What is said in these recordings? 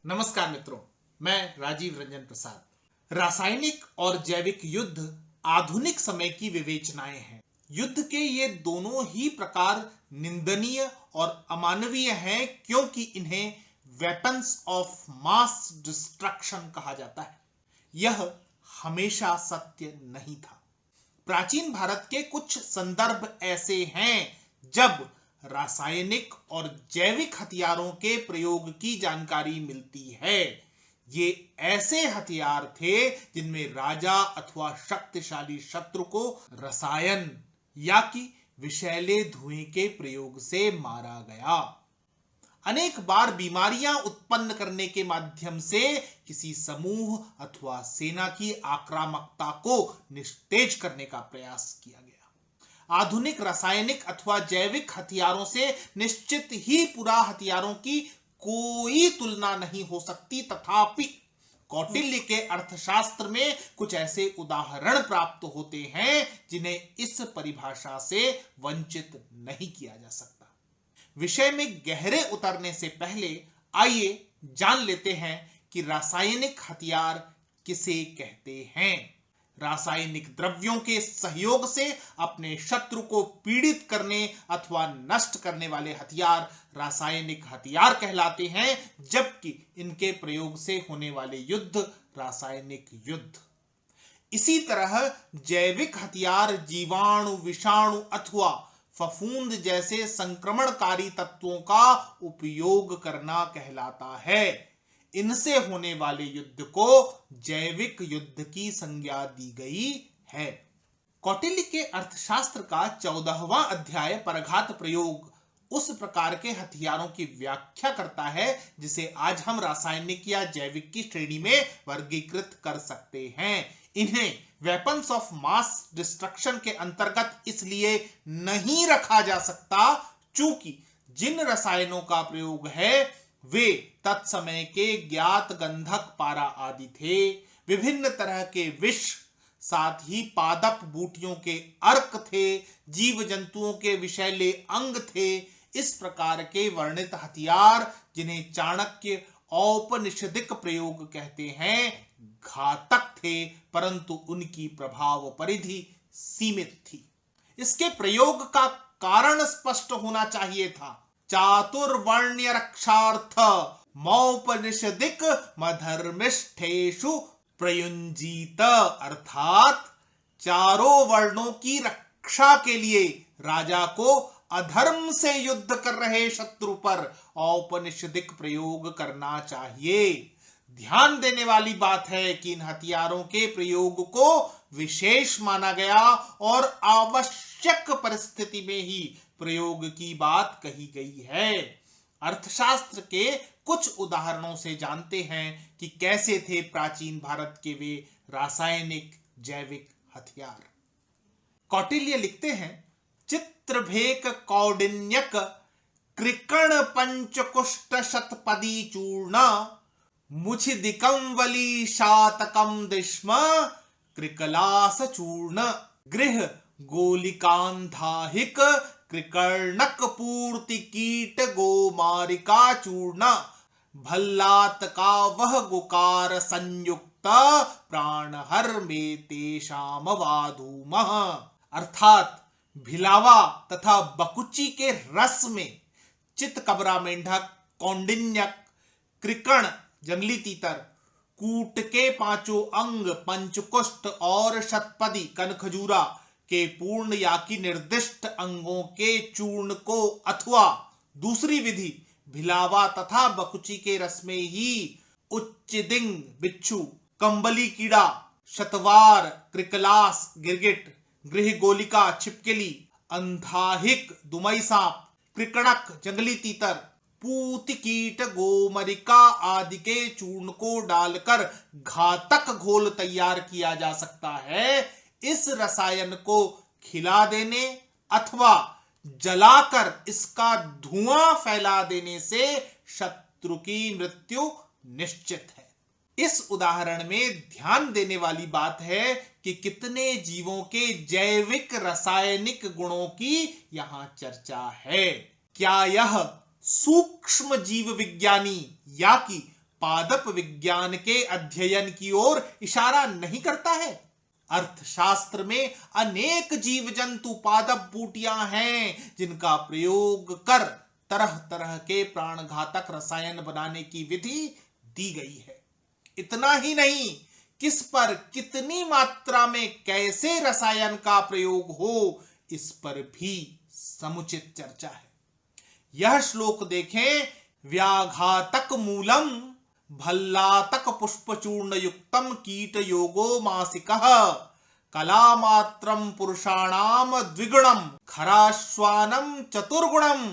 नमस्कार मित्रों, मैं राजीव रंजन प्रसाद। रासायनिक और जैविक युद्ध आधुनिक समय की विवेचनाएं हैं। युद्ध के ये दोनों ही प्रकार निंदनीय और अमानवीय हैं क्योंकि इन्हें वेपन्स ऑफ मास डिस्ट्रक्शन कहा जाता है। यह हमेशा सत्य नहीं था। प्राचीन भारत के कुछ संदर्भ ऐसे हैं जब रासायनिक और जैविक हथियारों के प्रयोग की जानकारी मिलती है। ये ऐसे हथियार थे जिनमें राजा अथवा शक्तिशाली शत्रु को रसायन या कि विषैले धुएं के प्रयोग से मारा गया। अनेक बार बीमारियां उत्पन्न करने के माध्यम से किसी समूह अथवा सेना की आक्रामकता को निस्तेज करने का प्रयास किया गया। आधुनिक रासायनिक अथवा जैविक हथियारों से निश्चित ही पुरा हथियारों की कोई तुलना नहीं हो सकती, तथापि कौटिल्य के अर्थशास्त्र में कुछ ऐसे उदाहरण प्राप्त होते हैं जिन्हें इस परिभाषा से वंचित नहीं किया जा सकता। विषय में गहरे उतरने से पहले आइए जान लेते हैं कि रासायनिक हथियार किसे कहते हैं। रासायनिक द्रव्यों के सहयोग से अपने शत्रु को पीड़ित करने अथवा नष्ट करने वाले हथियार रासायनिक हथियार कहलाते हैं, जबकि इनके प्रयोग से होने वाले युद्ध रासायनिक युद्ध। इसी तरह जैविक हथियार जीवाणु, विषाणु अथवा फफूंद जैसे संक्रमणकारी तत्वों का उपयोग करना कहलाता है। इनसे होने वाले युद्ध को जैविक युद्ध की संज्ञा दी गई है। कौटिल्य के अर्थशास्त्र का 14वां अध्याय परघात प्रयोग उस प्रकार के हथियारों की व्याख्या करता है जिसे आज हम रासायनिक या जैविक की श्रेणी में वर्गीकृत कर सकते हैं। इन्हें वेपन्स ऑफ मास डिस्ट्रक्शन के अंतर्गत इसलिए नहीं रखा जा सकता चूंकि जिन रसायनों का प्रयोग है वे तत्समय के ज्ञात गंधक, पारा आदि थे। विभिन्न तरह के विष, साथ ही पादप बूटियों के अर्क थे, जीव जंतुओं के विषैले अंग थे। इस प्रकार के वर्णित हथियार जिन्हें चाणक्य औपनिषदिक प्रयोग कहते हैं, घातक थे, परंतु उनकी प्रभाव परिधि सीमित थी। इसके प्रयोग का कारण स्पष्ट होना चाहिए था। चातुर्वर्ण्य रक्षार्थ मौपनिषदिक मधर्मिष्ठेषु प्रयुंजीत, अर्थात चारों वर्णों की रक्षा के लिए राजा को अधर्म से युद्ध कर रहे शत्रु पर औपनिषदिक प्रयोग करना चाहिए। ध्यान देने वाली बात है कि इन हथियारों के प्रयोग को विशेष माना गया और आवश्यक परिस्थिति में ही प्रयोग की बात कही गई है। अर्थशास्त्र के कुछ उदाहरणों से जानते हैं कि कैसे थे प्राचीन भारत के वे रासायनिक जैविक हथियार। कौटिल्य लिखते हैं, चित्रभेक कौडिन्यक कृकण पंचकुष्ट शतपदी चूर्ण मुछिदिकं वली शातकं दिष्म कृकलास चूर्ण गृह गोलिकांधाहिक कृकर्णक पूर्ति कीट गोमारिका चूर्ण भल्लात का वह गुकार संयुक्त प्राणहर में तेषाम वाधूमः, अर्थात भिलावा तथा बकुची के रस में चितकबरा मेंढक, कौंडिन्यक, कृकण जंगली तीतर, कूट के पांचों अंग पंचकुष्ठ और शतपदी कनखजूरा के पूर्ण या कि निर्दिष्ट अंगों के चूर्ण को अथवा दूसरी विधि भिलावा तथा बकुची के रस में ही उच्चिदिंग बिच्छू, कंबली कीड़ा, शतवार कृकलास गिरगिट, गृह गोलिका छिपकली, अंधाहिक दुमई सांप, कृकणक जंगली तीतर, पूत कीट गोमरिका आदि के चूर्ण को डालकर घातक घोल तैयार किया जा सकता है। इस रसायन को खिला देने अथवा जलाकर इसका धुआं फैला देने से शत्रु की मृत्यु निश्चित है। इस उदाहरण में ध्यान देने वाली बात है कि कितने जीवों के जैविक रासायनिक गुणों की यहां चर्चा है। क्या यह सूक्ष्म जीव विज्ञानी या कि पादप विज्ञान के अध्ययन की ओर इशारा नहीं करता है? अर्थशास्त्र में अनेक जीव जंतु पादप बूटियां हैं जिनका प्रयोग कर तरह तरह के प्राणघातक रसायन बनाने की विधि दी गई है। इतना ही नहीं, किस पर कितनी मात्रा में कैसे रसायन का प्रयोग हो, इस पर भी समुचित चर्चा है। यह श्लोक देखें, व्याघातक मूलम भल्लातक पुष्पचूर्ण युक्तम कीट योगो मासिकः कलामात्रम पुरुषाणाम द्विगुणम खराश्वानम चतुर्गुणम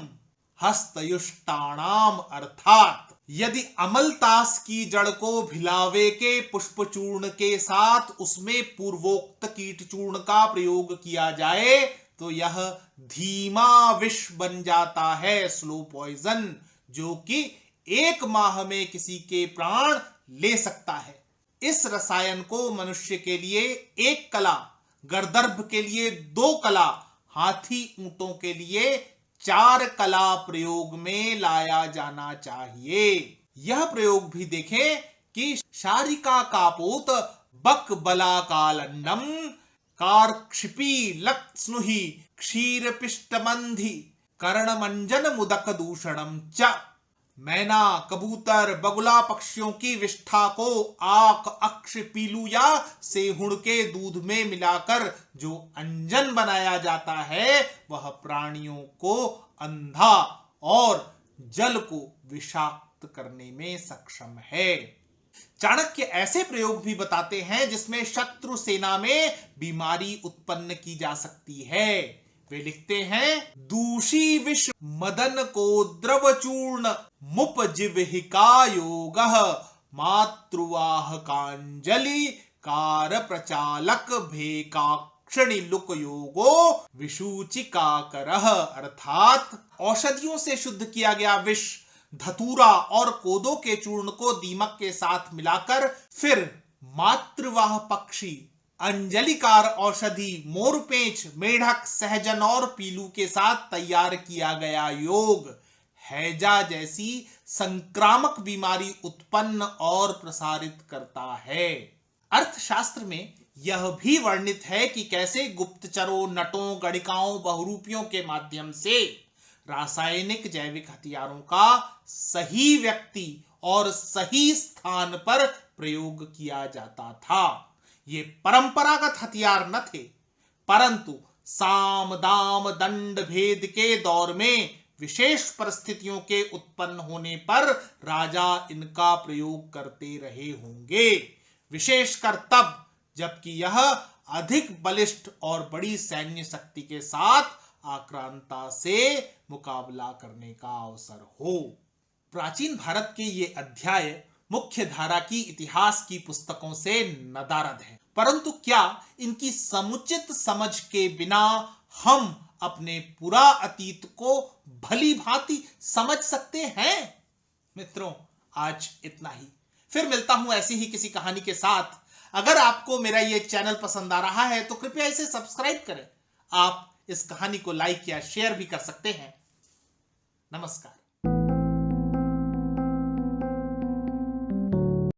हस्तयुष्टाणाम। अर्थात यदि अमलतास की जड़ को भिलावे के पुष्प चूर्ण के साथ उसमें पूर्वोक्त कीट चूर्ण का प्रयोग किया जाए तो यह धीमा विष बन जाता है, स्लो पॉइजन, जो कि 1 माह में किसी के प्राण ले सकता है। इस रसायन को मनुष्य के लिए 1 कला, गर्दर्भ के लिए 2 कला, हाथी ऊंटों के लिए 4 कला प्रयोग में लाया जाना चाहिए। यह प्रयोग भी देखें कि शारिका कापोत बक बला कालंडम कारक्षिपी लक्ष्णुहि क्षीर पिष्टमंधि कर्णमंजन मुदक दूषणम च। मैना, कबूतर, बगुला पक्षियों की विष्ठा को आक, अक्ष, पीलू या सेहुण के दूध में मिलाकर जो अंजन बनाया जाता है वह प्राणियों को अंधा और जल को विषाक्त करने में सक्षम है। चाणक्य ऐसे प्रयोग भी बताते हैं जिसमें शत्रु सेना में बीमारी उत्पन्न की जा सकती है। वे लिखते हैं, दूषी विष मदन को द्रव चूर्ण मुपजिह्विका योगः मातृवाह कांजलि कार प्रचालक भेकाक्षणि लुक योगो विसूचिका करः। अर्थात औषधियों से शुद्ध किया गया विष, धतूरा और कोदो के चूर्ण को दीमक के साथ मिलाकर फिर मातृवाह पक्षी, अंजलिकार औषधि, मोरपेंच, मेढक, सहजन और पीलू के साथ तैयार किया गया योग हैजा जैसी संक्रामक बीमारी उत्पन्न और प्रसारित करता है। अर्थशास्त्र में यह भी वर्णित है कि कैसे गुप्तचरों, नटों, गणिकाओं, बहुरूपियों के माध्यम से रासायनिक जैविक हथियारों का सही व्यक्ति और सही स्थान पर प्रयोग किया जाता था। ये परंपरागत हथियार न थे, परंतु साम दाम दंड भेद के दौर में विशेष परिस्थितियों के उत्पन्न होने पर राजा इनका प्रयोग करते रहे होंगे, विशेषकर तब जबकि यह अधिक बलिष्ठ और बड़ी सैन्य शक्ति के साथ आक्रांता से मुकाबला करने का अवसर हो। प्राचीन भारत के ये अध्याय मुख्य धारा की इतिहास की पुस्तकों से नदारद है, परंतु क्या इनकी समुचित समझ के बिना हम अपने पूरा अतीत को भली भांति समझ सकते हैं? मित्रों, आज इतना ही। फिर मिलता हूं ऐसी ही किसी कहानी के साथ। अगर आपको मेरा ये चैनल पसंद आ रहा है तो कृपया इसे सब्सक्राइब करें। आप इस कहानी को लाइक या शेयर भी कर सकते हैं। नमस्कार।